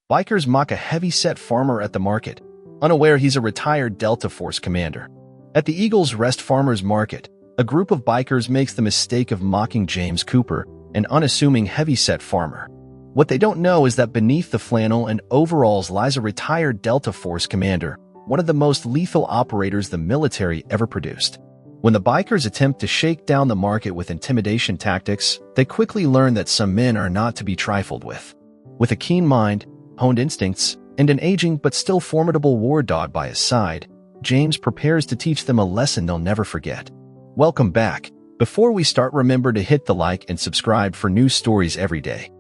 Bikers mock a heavy-set farmer at the market, unaware he's a retired Delta Force commander. At the Eagles Rest Farmers Market, a group of bikers makes the mistake of mocking James Cooper, an unassuming heavy-set farmer. What they don't know is that beneath the flannel and overalls lies a retired Delta Force commander, one of the most lethal operators the military ever produced. When the bikers attempt to shake down the market with intimidation tactics, they quickly learn that some men are not to be trifled with. With a keen mind, honed instincts, and an aging but still formidable war dog by his side, James prepares to teach them a lesson they'll never forget. Welcome back. Before we start, remember to hit the like and subscribe for new stories every day.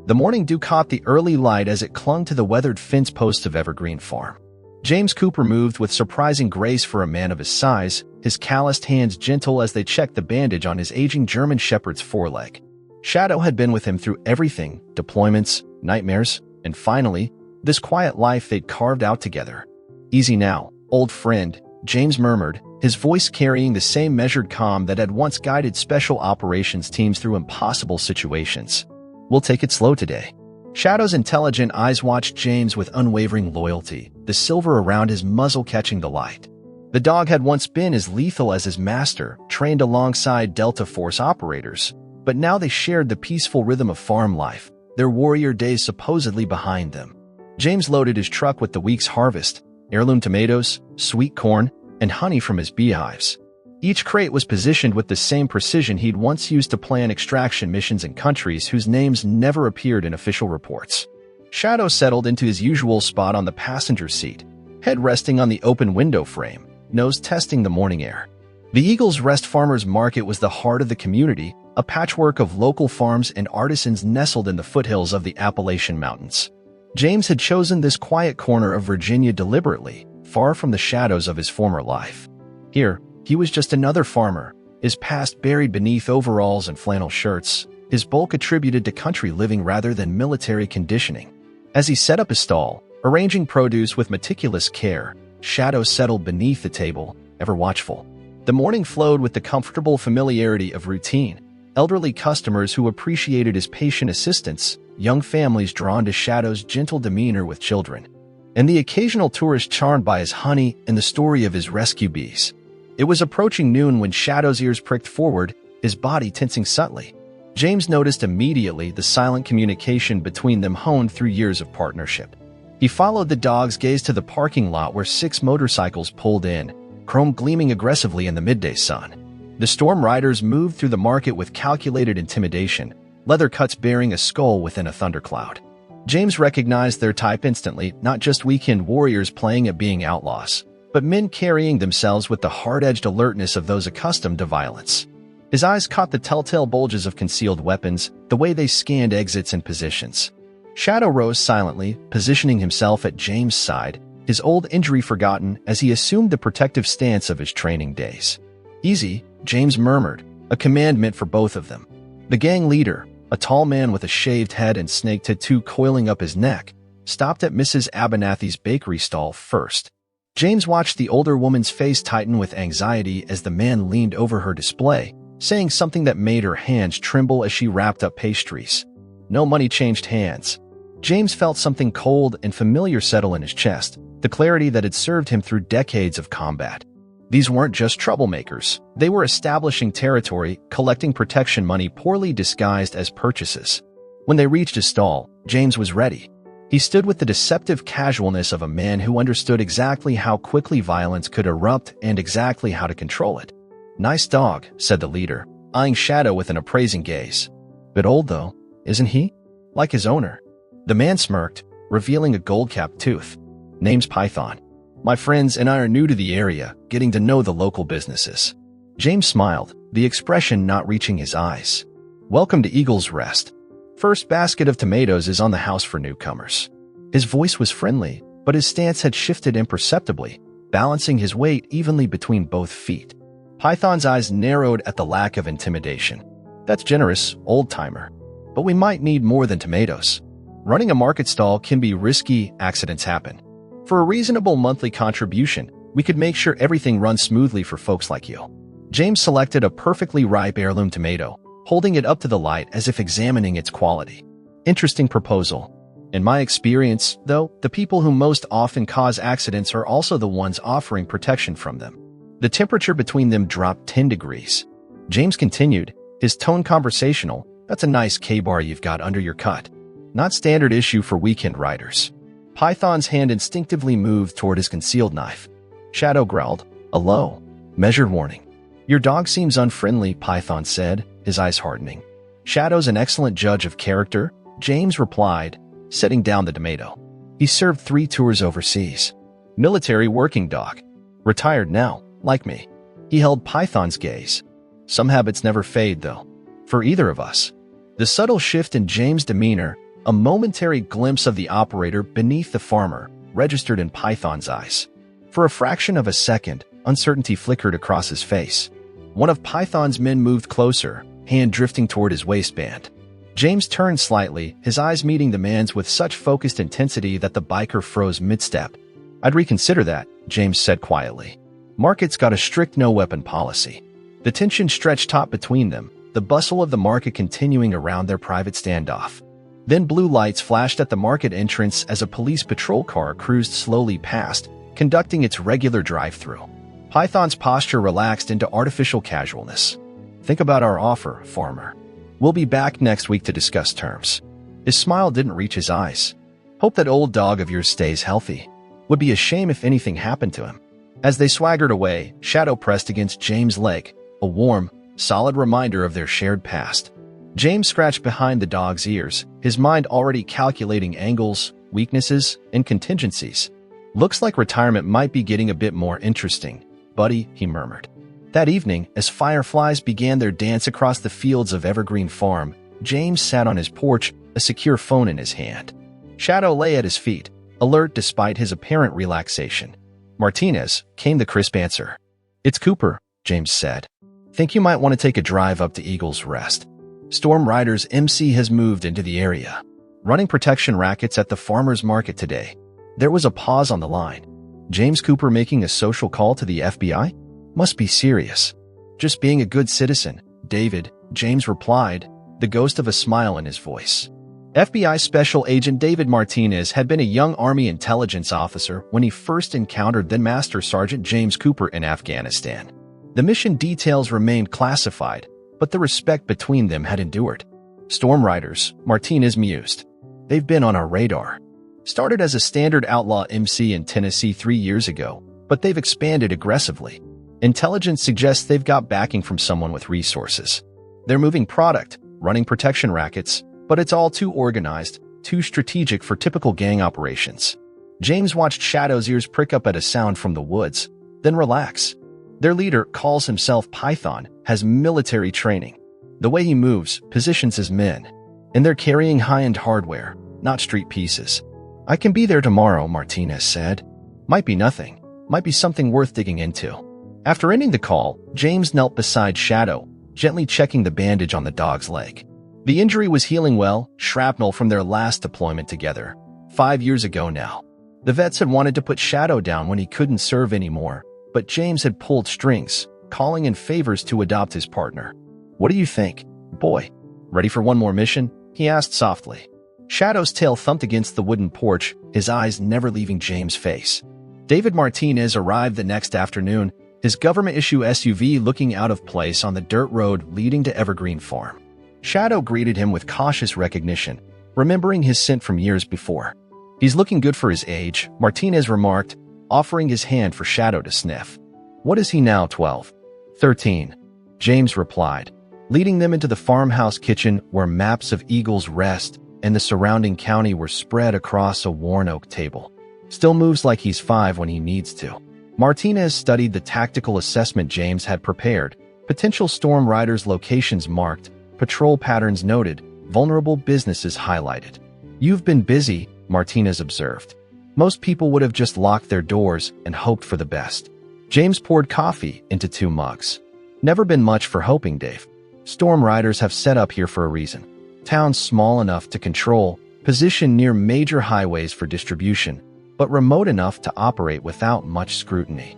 The morning dew caught the early light as it clung to the weathered fence posts of Evergreen Farm. James Cooper moved with surprising grace for a man of his size, his calloused hands gentle as they checked the bandage on his aging German Shepherd's foreleg. Shadow had been with him through everything: deployments, nightmares, and finally, this quiet life they'd carved out together. "Easy now, old friend," James murmured, his voice carrying the same measured calm that had once guided special operations teams through impossible situations. "We'll take it slow today." Shadow's intelligent eyes watched James with unwavering loyalty, the silver around his muzzle catching the light. The dog had once been as lethal as his master, trained alongside Delta Force operators, but now they shared the peaceful rhythm of farm life, their warrior days supposedly behind them. James loaded his truck with the week's harvest: heirloom tomatoes, sweet corn, and honey from his beehives. Each crate was positioned with the same precision he'd once used to plan extraction missions in countries whose names never appeared in official reports. Shadow settled into his usual spot on the passenger seat, head resting on the open window frame, nose testing the morning air. The Eagles Rest Farmers Market was the heart of the community, a patchwork of local farms and artisans nestled in the foothills of the Appalachian Mountains. James had chosen this quiet corner of Virginia deliberately, far from the shadows of his former life. Here, he was just another farmer, his past buried beneath overalls and flannel shirts, his bulk attributed to country living rather than military conditioning. As he set up his stall, arranging produce with meticulous care, Shadow settled beneath the table, ever watchful. The morning flowed with the comfortable familiarity of routine: elderly customers who appreciated his patient assistance, young families drawn to Shadow's gentle demeanor with children, and the occasional tourist charmed by his honey and the story of his rescue bees. It was approaching noon when Shadow's ears pricked forward, his body tensing subtly. James noticed immediately the silent communication between them honed through years of partnership. He followed the dog's gaze to the parking lot where 6 motorcycles pulled in, chrome gleaming aggressively in the midday sun. The storm riders moved through the market with calculated intimidation, leather cuts bearing a skull within a thundercloud. James recognized their type instantly, not just weekend warriors playing at being outlaws, but men carrying themselves with the hard-edged alertness of those accustomed to violence. His eyes caught the telltale bulges of concealed weapons, the way they scanned exits and positions. Shadow rose silently, positioning himself at James' side, his old injury forgotten as he assumed the protective stance of his training days. "Easy," James murmured, a command meant for both of them. The gang leader, a tall man with a shaved head and snake tattoo coiling up his neck, stopped at Mrs. Abernathy's bakery stall first. James watched the older woman's face tighten with anxiety as the man leaned over her display, saying something that made her hands tremble as she wrapped up pastries. No money changed hands. James felt something cold and familiar settle in his chest, the clarity that had served him through decades of combat. These weren't just troublemakers. They were establishing territory, collecting protection money poorly disguised as purchases. When they reached his stall, James was ready. He stood with the deceptive casualness of a man who understood exactly how quickly violence could erupt and exactly how to control it. "Nice dog," said the leader, eyeing Shadow with an appraising gaze. "Bit old, though, isn't he? Like his owner." The man smirked, revealing a gold-capped tooth. "Name's Python. My friends and I are new to the area, getting to know the local businesses." James smiled, the expression not reaching his eyes. "Welcome to Eagles Rest. First basket of tomatoes is on the house for newcomers." His voice was friendly, but his stance had shifted imperceptibly, balancing his weight evenly between both feet. Python's eyes narrowed at the lack of intimidation. "That's generous, old-timer. But we might need more than tomatoes. Running a market stall can be risky, accidents happen. For a reasonable monthly contribution, we could make sure everything runs smoothly for folks like you." James selected a perfectly ripe heirloom tomato, holding it up to the light as if examining its quality. "Interesting proposal. In my experience, though, the people who most often cause accidents are also the ones offering protection from them. The temperature between them dropped 10 degrees. James continued, his tone conversational. That's a nice K-bar you've got under your cut. Not standard issue for weekend riders. Python's hand instinctively moved toward his concealed knife. Shadow growled, a low, measured warning. Your dog seems unfriendly, Python said, his eyes hardening. Shadow's an excellent judge of character, James replied, setting down the tomato. He served 3 tours overseas. Military working dog. Retired now, like me. He held Python's gaze. Some habits never fade, though. For either of us. The subtle shift in James' demeanor, a momentary glimpse of the operator beneath the farmer, registered in Python's eyes. For a fraction of a second, uncertainty flickered across his face. One of Python's men moved closer, hand drifting toward his waistband. James turned slightly, his eyes meeting the man's with such focused intensity that the biker froze mid-step. I'd reconsider that, James said quietly. Market's got a strict no-weapon policy. The tension stretched taut between them, the bustle of the market continuing around their private standoff. Then blue lights flashed at the market entrance as a police patrol car cruised slowly past, conducting its regular drive-through. Python's posture relaxed into artificial casualness. Think about our offer, farmer. We'll be back next week to discuss terms. His smile didn't reach his eyes. Hope that old dog of yours stays healthy. Would be a shame if anything happened to him. As they swaggered away, Shadow pressed against James' leg, a warm, solid reminder of their shared past. James scratched behind the dog's ears, his mind already calculating angles, weaknesses, and contingencies. Looks like retirement might be getting a bit more interesting, buddy, he murmured. That evening, as fireflies began their dance across the fields of Evergreen Farm, James sat on his porch, a secure phone in his hand. Shadow lay at his feet, alert despite his apparent relaxation. Martinez, came the crisp answer. It's Cooper, James said. Think you might want to take a drive up to Eagle's Rest. Storm Rider's MC has moved into the area, running protection rackets at the farmer's market today. There was a pause on the line. James Cooper making a social call to the FBI? Must be serious. Just being a good citizen, David, James replied, the ghost of a smile in his voice. FBI Special Agent David Martinez had been a young Army intelligence officer when he first encountered then Master Sergeant James Cooper in Afghanistan. The mission details remained classified, but the respect between them had endured. Storm Riders, Martinez mused. They've been on our radar. Started as a standard outlaw MC in Tennessee 3 years ago, but they've expanded aggressively. Intelligence suggests they've got backing from someone with resources. They're moving product, running protection rackets, but it's all too organized, too strategic for typical gang operations. James watched Shadow's ears prick up at a sound from the woods, then relax. Their leader calls himself Python, has military training. The way he moves positions his men, and they're carrying high-end hardware, not street pieces. I can be there tomorrow, Martinez said. Might be nothing, might be something worth digging into. After ending the call, James knelt beside Shadow, gently checking the bandage on the dog's leg. The injury was healing well, shrapnel from their last deployment together, 5 years ago now. The vets had wanted to put Shadow down when he couldn't serve anymore, but James had pulled strings, calling in favors to adopt his partner. What do you think, boy? Ready for one more mission? He asked softly. Shadow's tail thumped against the wooden porch, his eyes never leaving James' face. David Martinez arrived the next afternoon, his government-issue SUV looking out of place on the dirt road leading to Evergreen Farm. Shadow greeted him with cautious recognition, remembering his scent from years before. He's looking good for his age, Martinez remarked, offering his hand for Shadow to sniff. What is he now, 12? 13, James replied, leading them into the farmhouse kitchen where maps of Eagle's Rest and the surrounding county were spread across a worn oak table. Still moves like he's 5 when he needs to. Martinez studied the tactical assessment James had prepared, potential storm riders' locations marked, patrol patterns noted, vulnerable businesses highlighted. You've been busy, Martinez observed. Most people would have just locked their doors and hoped for the best. James poured coffee into 2 mugs. Never been much for hoping, Dave. Storm riders have set up here for a reason. Town's small enough to control, positioned near major highways for distribution, but remote enough to operate without much scrutiny.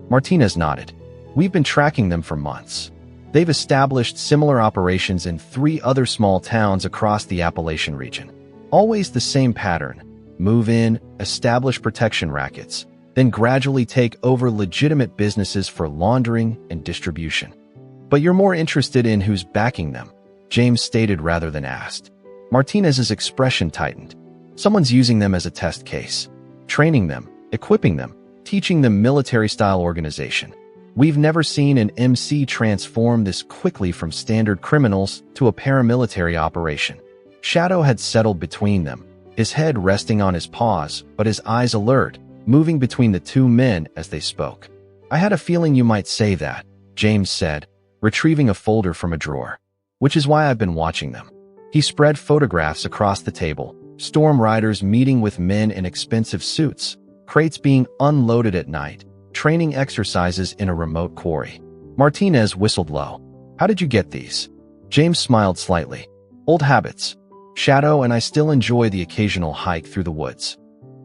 Martinez nodded. We've been tracking them for months. They've established similar operations in 3 other small towns across the Appalachian region. Always the same pattern. Move in, establish protection rackets, then gradually take over legitimate businesses for laundering and distribution. But you're more interested in who's backing them, James stated rather than asked. Martinez's expression tightened. Someone's using them as a test case. Training them, equipping them, teaching them military-style organization. We've never seen an MC transform this quickly from standard criminals to a paramilitary operation. Shadow had settled between them, his head resting on his paws, but his eyes alert, moving between the two men as they spoke. I had a feeling you might say that, James said, retrieving a folder from a drawer. Which is why I've been watching them. He spread photographs across the table, storm riders meeting with men in expensive suits, crates being unloaded at night, training exercises in a remote quarry. Martinez whistled low. How did you get these? James smiled slightly. Old habits. Shadow and I still enjoy the occasional hike through the woods.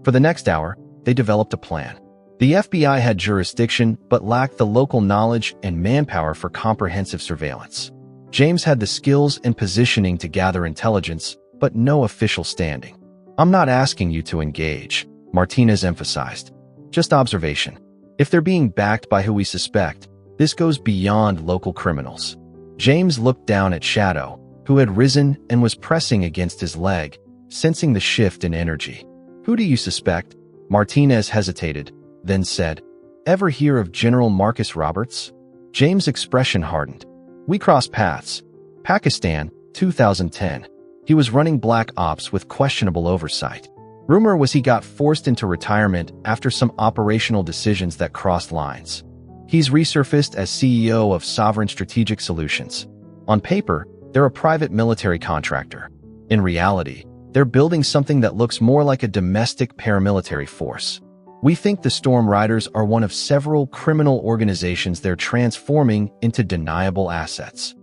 For the next hour, they developed a plan. The FBI had jurisdiction but lacked the local knowledge and manpower for comprehensive surveillance. James had the skills and positioning to gather intelligence, but no official standing. I'm not asking you to engage, Martinez emphasized. Just observation. If they're being backed by who we suspect, this goes beyond local criminals. James looked down at Shadow, who had risen and was pressing against his leg, sensing the shift in energy. Who do you suspect? Martinez hesitated, then said, Ever hear of General Marcus Roberts? James' expression hardened. We crossed paths. Pakistan, 2010. He was running black ops with questionable oversight. Rumor was he got forced into retirement after some operational decisions that crossed lines. He's resurfaced as CEO of Sovereign Strategic Solutions. On paper, they're a private military contractor. In reality, they're building something that looks more like a domestic paramilitary force. We think the Storm Riders are one of several criminal organizations they're transforming into deniable assets.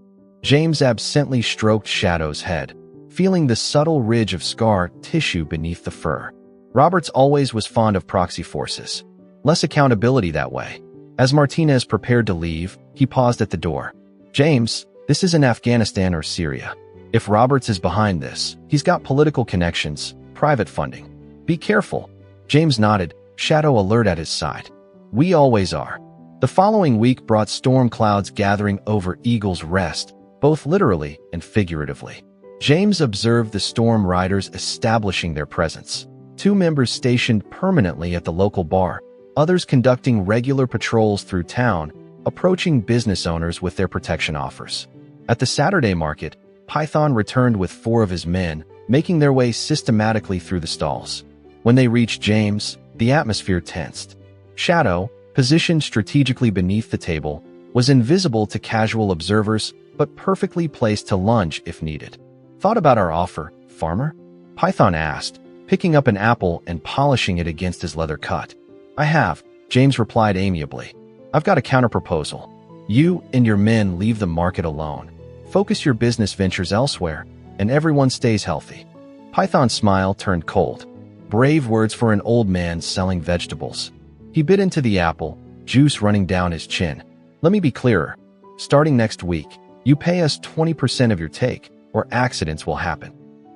James absently stroked Shadow's head, feeling the subtle ridge of scar tissue beneath the fur. Roberts always was fond of proxy forces. Less accountability that way. As Martinez prepared to leave, he paused at the door. James, this isn't Afghanistan or Syria. If Roberts is behind this, he's got political connections, private funding. Be careful. James nodded, Shadow alert at his side. We always are. The following week brought storm clouds gathering over Eagle's Rest, both literally and figuratively. James observed the Storm Riders establishing their presence. 2 members stationed permanently at the local bar, others conducting regular patrols through town, approaching business owners with their protection offers. At the Saturday market, Python returned with 4 of his men, making their way systematically through the stalls. When they reached James, the atmosphere tensed. Shadow, positioned strategically beneath the table, was invisible to casual observers, but perfectly placed to lunge if needed. Thought about our offer, farmer? Python asked, picking up an apple and polishing it against his leather cut. I have, James replied amiably. I've got a counterproposal. You and your men leave the market alone. Focus your business ventures elsewhere, and everyone stays healthy. Python's smile turned cold. Brave words for an old man selling vegetables. He bit into the apple, juice running down his chin. Let me be clearer. Starting next week, you pay us 20% of your take, or accidents will happen.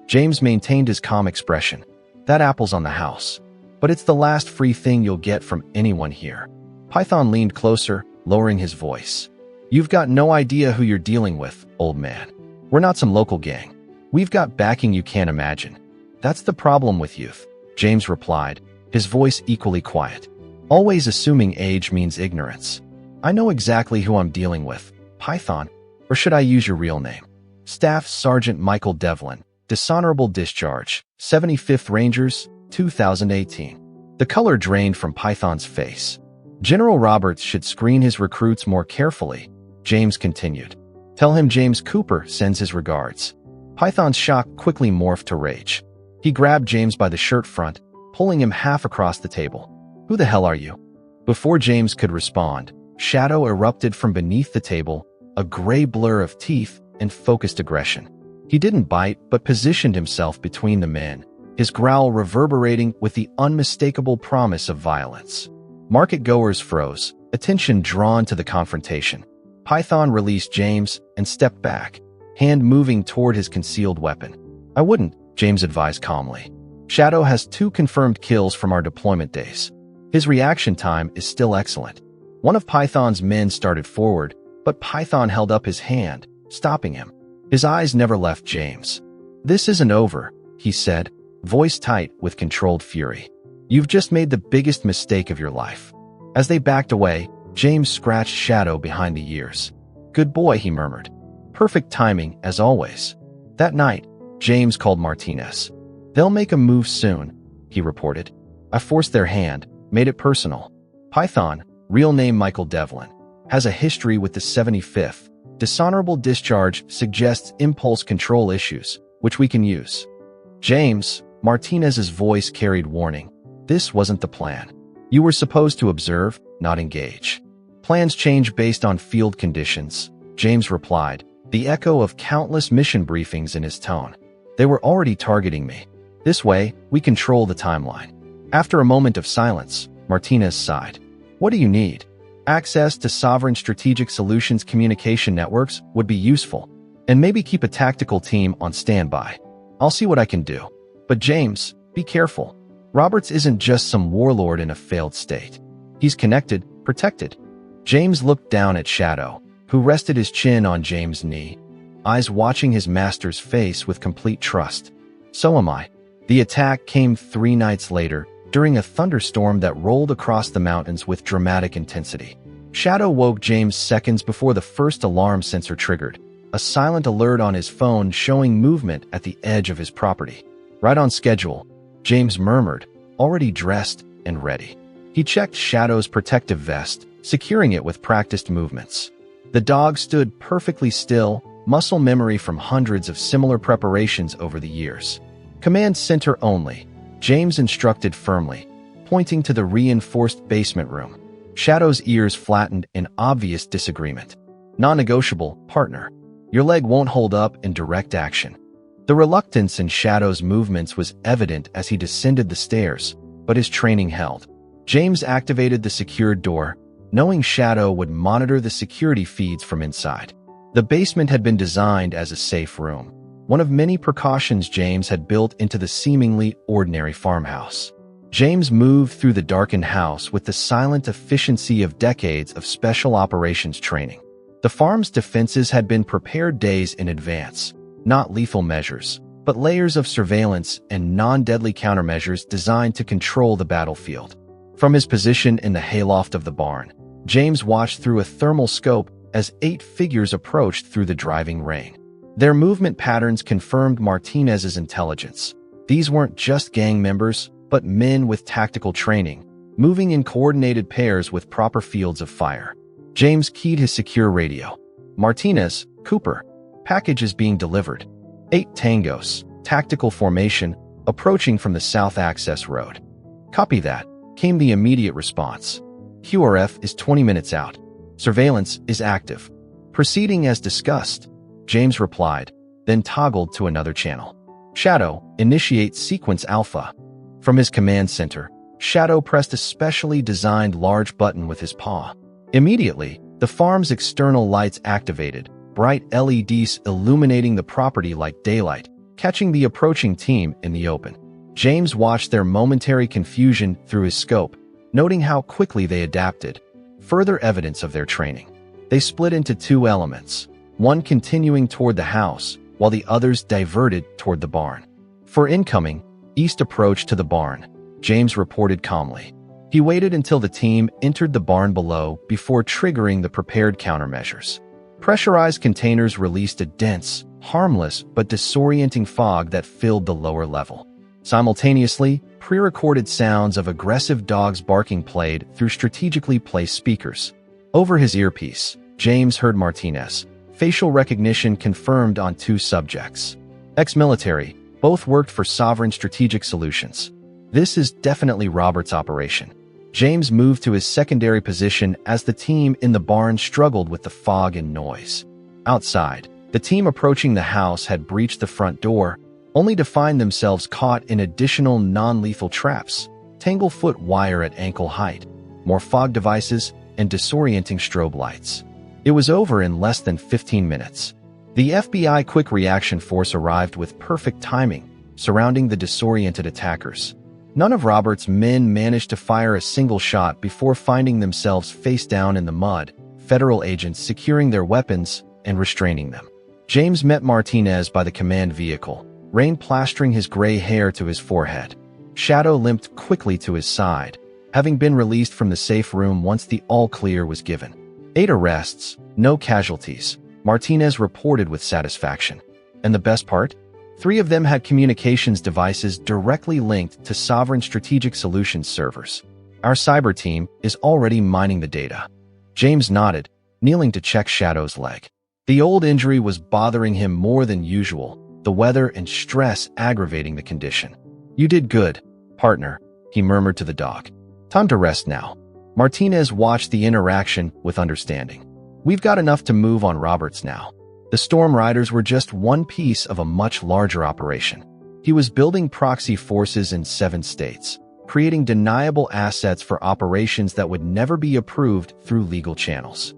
James maintained his calm expression. That apple's on the house. But it's the last free thing you'll get from anyone here. Python leaned closer, lowering his voice. You've got no idea who you're dealing with, old man. We're not some local gang. We've got backing you can't imagine. That's the problem with youth, James replied, his voice equally quiet. Always assuming age means ignorance. I know exactly who I'm dealing with, Python, or should I use your real name? Staff Sergeant Michael Devlin, dishonorable discharge, 75th Rangers, 2018. The color drained from Python's face. General Roberts should screen his recruits more carefully, James continued. Tell him James Cooper sends his regards. Python's shock quickly morphed to rage. He grabbed James by the shirt front, pulling him half across the table. Who the hell are you? Before James could respond, Shadow erupted from beneath the table, a gray blur of teeth and focused aggression. He didn't bite, but positioned himself between the men, his growl reverberating with the unmistakable promise of violence. Market-goers froze, attention drawn to the confrontation. Python released James and stepped back, hand moving toward his concealed weapon. I wouldn't, James advised calmly. Shadow has 2 confirmed kills from our deployment days. His reaction time is still excellent. One of Python's men started forward, but Python held up his hand, stopping him. His eyes never left James. This isn't over, he said, voice tight with controlled fury. You've just made the biggest mistake of your life. As they backed away, James scratched Shadow behind the ears. Good boy, he murmured. Perfect timing, as always. That night, James called Martinez. They'll make a move soon, he reported. I forced their hand, made it personal. Python, real name Michael Devlin, has a history with the 75th. Dishonorable discharge suggests impulse control issues, which we can use. James, Martinez's voice carried warning. This wasn't the plan. You were supposed to observe, not engage. Plans change based on field conditions, James replied, the echo of countless mission briefings in his tone. They were already targeting me. This way, we control the timeline. After a moment of silence, Martinez sighed. What do you need? Access to sovereign strategic solutions communication networks would be useful, and maybe keep a tactical team on standby. I'll see what I can do. But James, be careful. Roberts isn't just some warlord in a failed state. He's connected, protected. James looked down at Shadow, who rested his chin on James' knee, eyes watching his master's face with complete trust. So am I. The attack came 3 nights later, during a thunderstorm that rolled across the mountains with dramatic intensity. Shadow woke James seconds before the first alarm sensor triggered, a silent alert on his phone showing movement at the edge of his property. Right on schedule, James murmured, already dressed and ready. He checked Shadow's protective vest, securing it with practiced movements. The dog stood perfectly still, muscle memory from hundreds of similar preparations over the years. Command center only, James instructed firmly, pointing to the reinforced basement room. Shadow's ears flattened in obvious disagreement. Non-negotiable, partner. Your leg won't hold up in direct action. The reluctance in Shadow's movements was evident as he descended the stairs, but his training held. James activated the secured door, knowing Shadow would monitor the security feeds from inside. The basement had been designed as a safe room, one of many precautions James had built into the seemingly ordinary farmhouse. James moved through the darkened house with the silent efficiency of decades of special operations training. The farm's defenses had been prepared days in advance, not lethal measures, but layers of surveillance and non-deadly countermeasures designed to control the battlefield. From his position in the hayloft of the barn, James watched through a thermal scope as 8 figures approached through the driving rain. Their movement patterns confirmed Martinez's intelligence. These weren't just gang members, but men with tactical training, moving in coordinated pairs with proper fields of fire. James keyed his secure radio. Martinez, Cooper. Package is being delivered. 8 tangos, tactical formation, approaching from the south access road. Copy that, came the immediate response. QRF is 20 minutes out. Surveillance is active. Proceeding as discussed, James replied, then toggled to another channel. Shadow, initiate sequence alpha. From his command center, Shadow pressed a specially designed large button with his paw. Immediately, the farm's external lights activated, bright LEDs illuminating the property like daylight, catching the approaching team in the open. James watched their momentary confusion through his scope, noting how quickly they adapted, further evidence of their training. They split into 2 elements, one continuing toward the house, while the others diverted toward the barn. For incoming, east approach to the barn, James reported calmly. He waited until the team entered the barn below before triggering the prepared countermeasures. Pressurized containers released a dense, harmless but disorienting fog that filled the lower level. Simultaneously, pre-recorded sounds of aggressive dogs barking played through strategically placed speakers. Over his earpiece, James heard Martinez. Facial recognition confirmed on 2 subjects. Ex-military, both worked for Sovereign Strategic Solutions. This is definitely Robert's operation. James moved to his secondary position as the team in the barn struggled with the fog and noise. Outside, the team approaching the house had breached the front door, only to find themselves caught in additional non-lethal traps, tanglefoot wire at ankle height, more fog devices, and disorienting strobe lights. It was over in less than 15 minutes. The FBI Quick Reaction Force arrived with perfect timing, surrounding the disoriented attackers. None of Robert's men managed to fire a single shot before finding themselves face down in the mud, federal agents securing their weapons and restraining them. James met Martinez by the command vehicle, rain plastering his gray hair to his forehead. Shadow limped quickly to his side, having been released from the safe room once the all-clear was given. 8 arrests, no casualties, Martinez reported with satisfaction. And the best part? 3 of them had communications devices directly linked to Sovereign Strategic Solutions servers. Our cyber team is already mining the data. James nodded, kneeling to check Shadow's leg. The old injury was bothering him more than usual, the weather and stress aggravating the condition. You did good, partner, he murmured to the dog. Time to rest now. Martinez watched the interaction with understanding. We've got enough to move on Roberts now. The Storm Riders were just one piece of a much larger operation. He was building proxy forces in 7 states, creating deniable assets for operations that would never be approved through legal channels.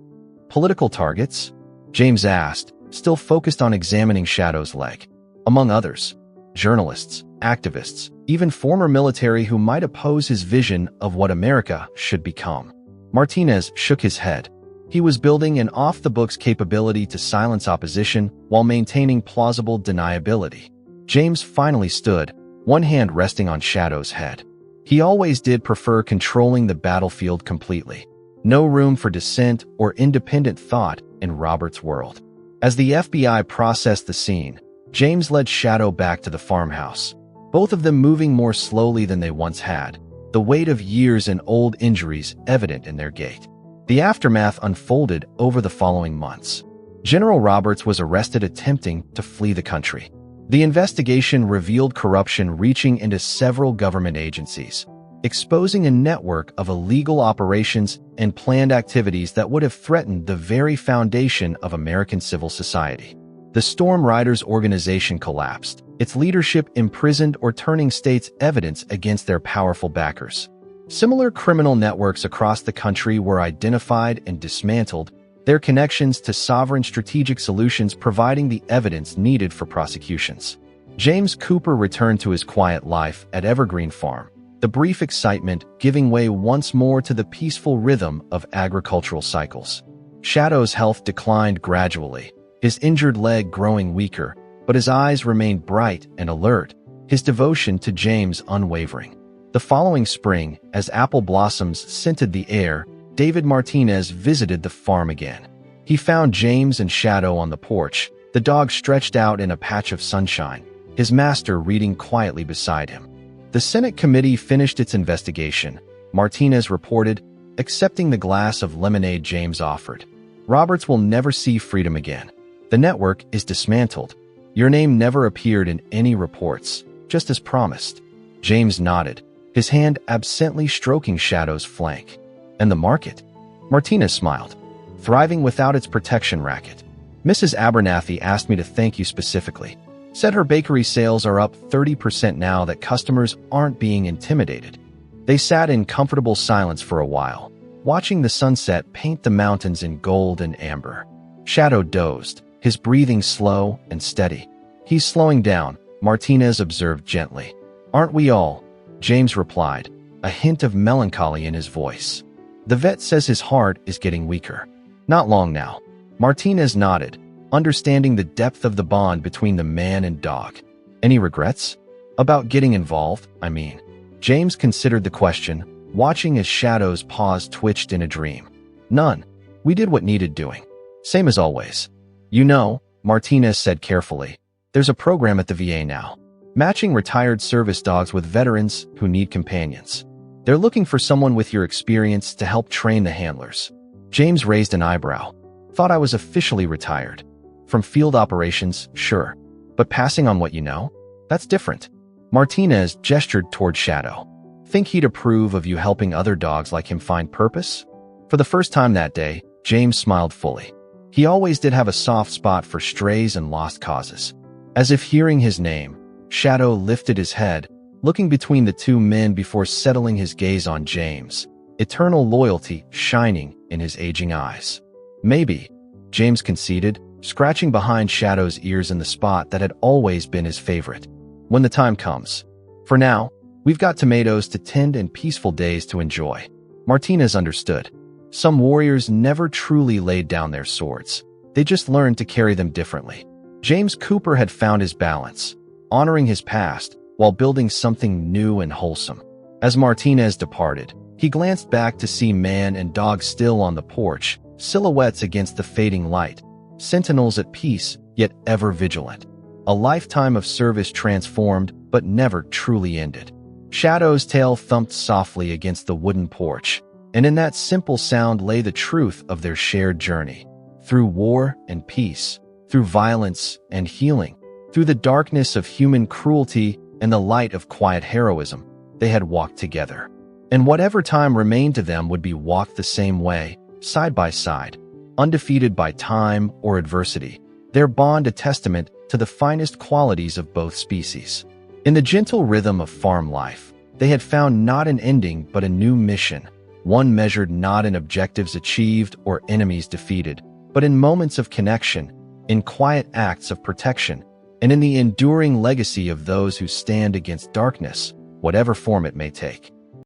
Political targets? James asked, still focused on examining Shadow's leg. Among others, journalists, activists, even former military who might oppose his vision of what America should become. Martinez shook his head. He was building an off-the-books capability to silence opposition while maintaining plausible deniability. James finally stood, one hand resting on Shadow's head. He always did prefer controlling the battlefield completely. No room for dissent or independent thought in Robert's world. As the FBI processed the scene, James led Shadow back to the farmhouse, both of them moving more slowly than they once had, the weight of years and old injuries evident in their gait. The aftermath unfolded over the following months. General Roberts was arrested attempting to flee the country. The investigation revealed corruption reaching into several government agencies, exposing a network of illegal operations and planned activities that would have threatened the very foundation of American civil society. The Storm Riders organization collapsed, its leadership imprisoned or turning states' evidence against their powerful backers. Similar criminal networks across the country were identified and dismantled, their connections to Sovereign Strategic Solutions providing the evidence needed for prosecutions. James Cooper returned to his quiet life at Evergreen Farm, the brief excitement giving way once more to the peaceful rhythm of agricultural cycles. Shadow's health declined gradually, his injured leg growing weaker, but his eyes remained bright and alert, his devotion to James unwavering. The following spring, as apple blossoms scented the air, David Martinez visited the farm again. He found James and Shadow on the porch, the dog stretched out in a patch of sunshine, his master reading quietly beside him. The Senate committee finished its investigation, Martinez reported, accepting the glass of lemonade James offered. Roberts will never see freedom again. The network is dismantled. Your name never appeared in any reports, just as promised. James nodded, his hand absently stroking Shadow's flank. And the market? Martinez smiled. Thriving without its protection racket. Mrs. Abernathy asked me to thank you specifically. Said her bakery sales are up 30% now that customers aren't being intimidated. They sat in comfortable silence for a while, watching the sunset paint the mountains in gold and amber. Shadow dozed, his breathing slow and steady. He's slowing down, Martinez observed gently. Aren't we all? James replied, a hint of melancholy in his voice. The vet says his heart is getting weaker. Not long now. Martinez nodded, understanding the depth of the bond between the man and dog. Any regrets? About getting involved, I mean. James considered the question, watching as Shadow's paws twitched in a dream. None. We did what needed doing. Same as always. You know, Martinez said carefully, there's a program at the VA now, matching retired service dogs with veterans who need companions. They're looking for someone with your experience to help train the handlers. James raised an eyebrow. Thought I was officially retired. From field operations, sure. But passing on what you know? That's different. Martinez gestured toward Shadow. Think he'd approve of you helping other dogs like him find purpose? For the first time that day, James smiled fully. He always did have a soft spot for strays and lost causes. As if hearing his name, Shadow lifted his head, looking between the two men before settling his gaze on James, eternal loyalty shining in his aging eyes. Maybe, James conceded, scratching behind Shadow's ears in the spot that had always been his favorite. when the time comes. For now, we've got tomatoes to tend and peaceful days to enjoy. Martinez understood. Some warriors never truly laid down their swords. They just learned to carry them differently. James Cooper had found his balance, honoring his past while building something new and wholesome. As Martinez departed, he glanced back to see man and dog still on the porch, silhouettes against the fading light, sentinels at peace, yet ever vigilant. A lifetime of service transformed, but never truly ended. Shadow's tail thumped softly against the wooden porch, and in that simple sound lay the truth of their shared journey. Through war and peace, through violence and healing, through the darkness of human cruelty and the light of quiet heroism, they had walked together. And whatever time remained to them would be walked the same way, side by side, undefeated by time or adversity, their bond a testament to the finest qualities of both species. In the gentle rhythm of farm life, they had found not an ending but a new mission, one measured not in objectives achieved or enemies defeated, but in moments of connection, in quiet acts of protection, and in the enduring legacy of those who stand against darkness, whatever form it may take.